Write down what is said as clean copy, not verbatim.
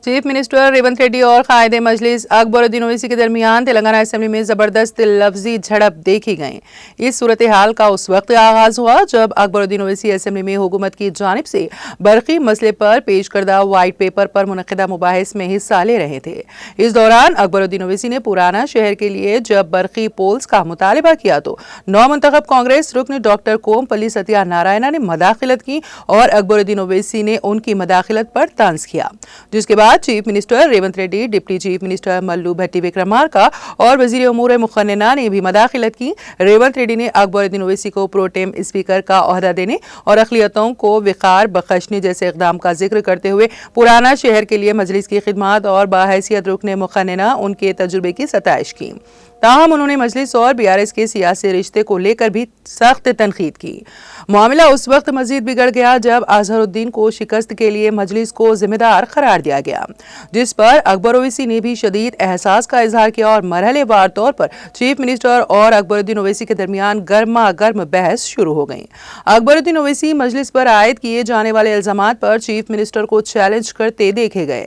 Chief minister Revanth Reddy और कायद मजलिस अकबरुद्दीन ओवैसी के दरमियान तेलंगाना असेंबली में जबरदस्त लफ्जी झड़प देखी गई। इस सूरत हाल का उस वक्त आगाज हुआ जब अकबरुद्दीन ओवैसी असेंबली में हुकूमत की जानिब से बरकी मसले पर पेश करदा व्हाइट पेपर पर मुनक़िदा मुबाहिस में हिस्सा ले रहे थे। इस दौरान अकबरुद्दीन ओवैसी ने पुराना शहर के लिए जब बरकी पोल्स का मुतालबा किया तो नौ मुंतखब कांग्रेस रुकन डॉक्टर कोमपल्ली सत्या नारायणा ने मदाखिलत की और अकबरुद्दीन ओवैसी ने उनकी मदाखिलत पर तंज किया, जिसके बाद chief minister Revanth Reddy, deputy chief minister Mallu Bhatti Vikramarka और वजीर उमूर मुखन्नना ने भी मदाखिलत की। रेवंत रेड्डी ने अकबरुद्दीन ओवैसी को प्रोटेम स्पीकर का ओहदा देने और अक़लियतों को विकार बख्शने जैसे इक़दाम का जिक्र करते हुए पुराना शहर के लिए मजलिस की खिदमत और बाहैसियत रुकने मुखन्नना उनके तजुर्बे की सताइश की। ताहम उन्होंने मजलिस और बीआरएस के सियासी रिश्ते को लेकर भी सख्त तनकीद की। मामला उस वक्त मजीद बिगड़ गया जब अजहरुद्दीन को शिकस्त के लिए मजलिस को जिम्मेदार करार दिया गया, जिस पर अकबर ओवैसी ने भी शदीद एहसास का इजहार किया और मरहलेवार तौर पर चीफ मिनिस्टर और अकबरुद्दीन ओवैसी के दरमियान गर्मा गर्म बहस शुरू हो गई। अकबरुद्दीन ओवैसी मजलिस पर आयद किए जाने वाले इल्जामात पर चीफ मिनिस्टर को चैलेंज करते देखे गए।